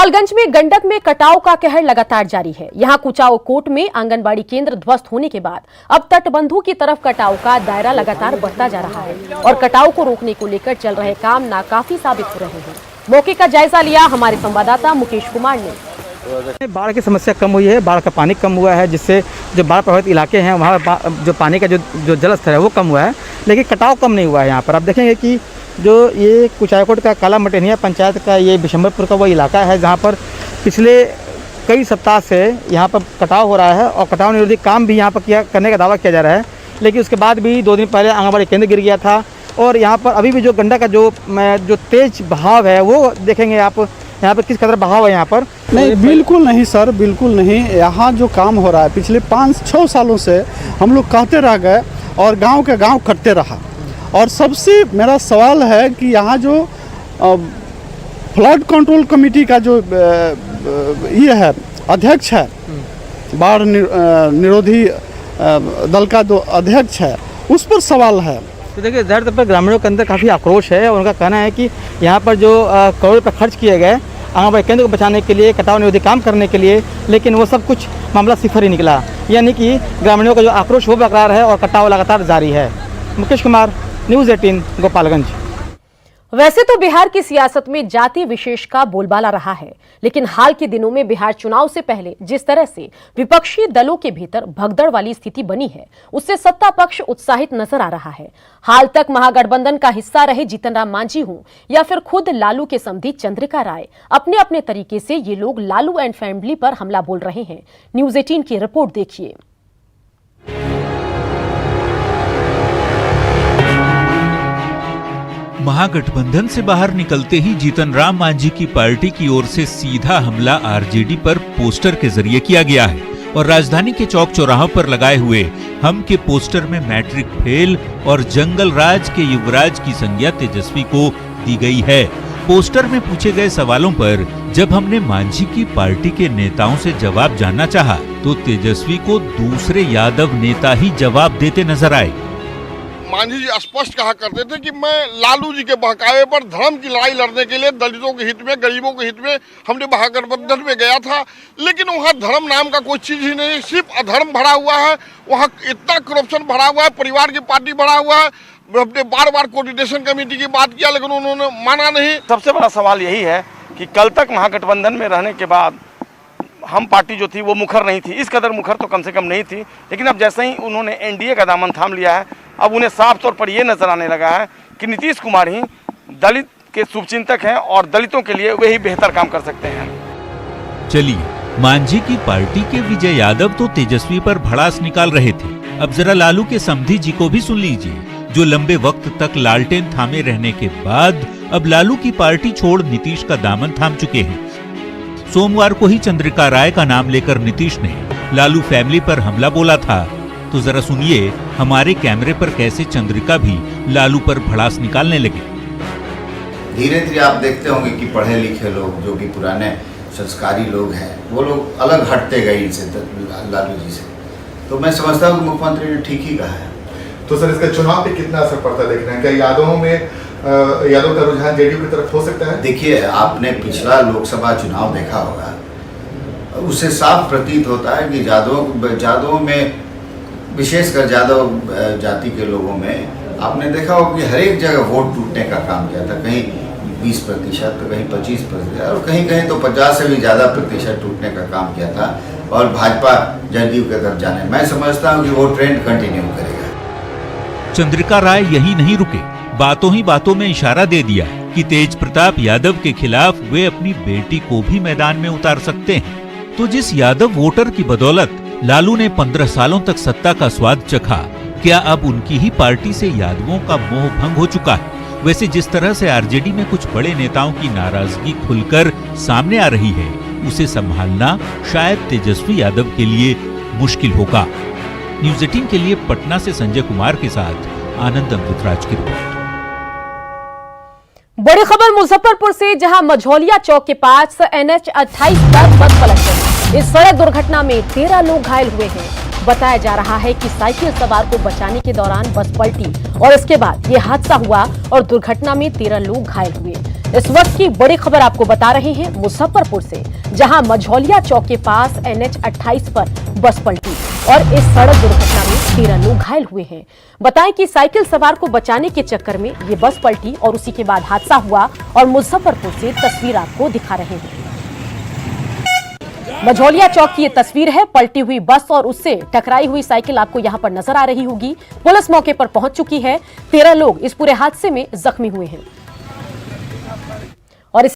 गोपालगंज में गंडक में कटाव का कहर लगातार जारी है। यहां कुचाओ कोट में आंगनबाड़ी केंद्र ध्वस्त होने के बाद अब तटबंधों की तरफ कटाव का दायरा लगातार बढ़ता जा रहा है और कटाव को रोकने को लेकर चल रहे काम नाकाफी साबित हो रहे हैं। मौके का जायजा लिया हमारे संवाददाता मुकेश कुमार ने। बाढ़ की समस्या कम हुई है, बाढ़ का पानी कम हुआ है, जिससे जो बाढ़ प्रभावित इलाके हैं वहाँ जो पानी का जो जलस्तर है वो कम हुआ है, लेकिन कटाव कम नहीं हुआ है। यहाँ पर आप देखेंगे कि जो ये कुचायकोट का काला मटेनिया पंचायत का ये बिशंबरपुर का वो इलाका है जहाँ पर पिछले कई सप्ताह से यहाँ पर कटाव हो रहा है और कटाव निरोधी काम भी यहाँ पर करने का दावा किया जा रहा है। लेकिन उसके बाद भी 2 दिन पहले आंगनबाड़ी केंद्र गिर गया था और यहाँ पर अभी भी जो गंडक का जो तेज बहाव है वो देखेंगे आप यहाँ पर किस कदर बहाव है यहाँ पर। नहीं, बिल्कुल नहीं सर, बिल्कुल नहीं। यहाँ जो काम हो रहा है पिछले 5-6 सालों से हम लोग कहते रह गए और गांव के गांव करते रहा। और सबसे मेरा सवाल है कि यहाँ जो फ्लड कंट्रोल कमेटी का जो ये है अध्यक्ष है, बाढ़ निरोधी दल का जो अध्यक्ष है, उस पर सवाल है। तो देखिए दर्द पर ग्रामीणों के अंदर काफ़ी आक्रोश है और उनका कहना है कि यहाँ पर जो करोड़ रुपये खर्च किए गए आंगनबाड़ी केंद्र को बचाने के लिए, कटाव निरोधी काम करने के लिए, लेकिन वो सब कुछ मामला सिफर ही निकला। यानी कि ग्रामीणों का जो आक्रोश वो बरकरार है और कटाव लगातार जारी है। मुकेश कुमार, न्यूज़ 18 गोपालगंज। वैसे तो बिहार की सियासत में जाति विशेष का बोलबाला रहा है, लेकिन हाल के दिनों में बिहार चुनाव से पहले जिस तरह से विपक्षी दलों के भीतर भगदड़ वाली स्थिति बनी है, उससे सत्ता पक्ष उत्साहित नजर आ रहा है। हाल तक महागठबंधन का हिस्सा रहे जीतन राम मांझी हों या फिर खुद लालू के समधी चंद्रिका राय, अपने अपने तरीके से ये लोग लालू एंड फैमिली पर हमला बोल रहे हैं। न्यूज़ 18 की रिपोर्ट देखिए। महागठबंधन से बाहर निकलते ही जीतन राम मांझी की पार्टी की ओर से सीधा हमला आरजेडी पर पोस्टर के जरिए किया गया है और राजधानी के चौक चौराहों पर लगाए हुए हम के पोस्टर में मैट्रिक फेल और जंगल राज के युवराज की संज्ञा तेजस्वी को दी गई है। पोस्टर में पूछे गए सवालों पर जब हमने मांझी की पार्टी के नेताओं से जवाब जानना चाहा तो तेजस्वी को दूसरे यादव नेता ही जवाब देते नजर आए। मांझी जी स्पष्ट कहा करते थे कि मैं लालू जी के बहकावे पर धर्म की लड़ाई लड़ने के लिए दलितों के हित में, गरीबों के हित में हमने महागठबंधन में गया था, लेकिन वहाँ धर्म नाम का कोई चीज ही नहीं, सिर्फ अधर्म भरा हुआ है। वहाँ इतना करप्शन भरा हुआ है, परिवार की पार्टी भरा हुआ है। हमने बार कोऑर्डिनेशन कमेटी की बात किया लेकिन उन्होंने माना नहीं। सबसे बड़ा सवाल यही है कि कल तक महागठबंधन में रहने के बाद हम पार्टी जो थी वो मुखर नहीं थी, इस कदर मुखर तो कम से कम नहीं थी, लेकिन अब जैसे ही उन्होंने एनडीए का दामन थाम लिया है, अब उन्हें साफ तौर पर यह नजर आने लगा है कि नीतीश कुमार ही दलित के शुभचिंतक हैं और दलितों के लिए वे ही बेहतर काम कर सकते हैं। चलिए, मांझी की पार्टी के विजय यादव तो तेजस्वी पर भड़ास निकाल रहे थे, अब जरा लालू के समधी जी को भी सुन लीजिए, जो लंबे वक्त तक लालटेन थामे रहने के बाद अब लालू की पार्टी छोड़ नीतीश का दामन थाम चुके हैं। सोमवार को ही चंद्रिका राय का नाम लेकर नीतीश ने लालू फैमिली पर हमला बोला था, तो जरा सुनिए हमारे कैमरे पर कैसे चंद्रिका भी लालू पर भड़ास निकालने लगे। धीरे धीरे आप देखते होंगे कि पढ़े लिखे लोग, जो कि पुराने संस्कारी लोग हैं, वो लोग अलग हटते गए इनसे, लालू जी से। तो मैं समझता हूँ कि मुख्यमंत्री ने ठीक ही कहा है। तो सर इसका चुनाव पे कितना असर पड़ता है देखना है, क्या यादव का रुझान जेडीयू की तरफ हो सकता है? देखिए, आपने पिछला लोकसभा चुनाव देखा होगा, उससे साफ प्रतीत होता है कि यादवों में, विशेषकर यादव जाति के लोगों में आपने देखा होगा कि हर एक जगह वोट टूटने का काम किया था। कहीं 20%, तो कहीं 25% और कहीं तो 50 से भी ज़्यादा प्रतिशत टूटने का काम किया था और भाजपा जेडीयू की तरफ जाने। मैं समझता हूँ कि वो ट्रेंड कंटिन्यू करेगा। चंद्रिका राय यही नहीं रुके, बातों ही बातों में इशारा दे दिया कि तेज प्रताप यादव के खिलाफ वे अपनी बेटी को भी मैदान में उतार सकते हैं। तो जिस यादव वोटर की बदौलत लालू ने 15 सालों तक सत्ता का स्वाद चखा, क्या अब उनकी ही पार्टी से यादवों का मोह भंग हो चुका है? वैसे जिस तरह से आरजेडी में कुछ बड़े नेताओं की नाराजगी खुलकर सामने आ रही है, उसे संभालना शायद तेजस्वी यादव के लिए मुश्किल होगा। न्यूज़ 18 के लिए पटना से संजय कुमार के साथ आनंद अमृतराज की रिपोर्ट। बड़ी खबर मुजफ्फरपुर से, जहां मझौलिया चौक के पास NH 28 पर बस पलट गई। इस सड़क दुर्घटना में 13 लोग घायल हुए हैं। बताया जा रहा है कि साइकिल सवार को बचाने के दौरान बस पलटी और इसके बाद ये हादसा हुआ और दुर्घटना में 13 लोग घायल हुए। इस वक्त की बड़ी खबर आपको बता रहे हैं मुजफ्फरपुर से, जहां मझौलिया चौक के पास NH 28 पर बस पलटी और इस सड़क दुर्घटना में 13 लोग घायल हुए हैं। बताएं कि साइकिल सवार को बचाने के चक्कर में ये बस पलटी और उसी के बाद हादसा हुआ और मुजफ्फरपुर से तस्वीर आपको दिखा रहे हैं। मझौलिया चौक की ये तस्वीर है, पलटी हुई बस और उससे टकराई हुई साइकिल आपको यहां पर नजर आ रही होगी। पुलिस मौके पर पहुंच चुकी है। 13 लोग इस पूरे हादसे में जख्मी हुए हैं।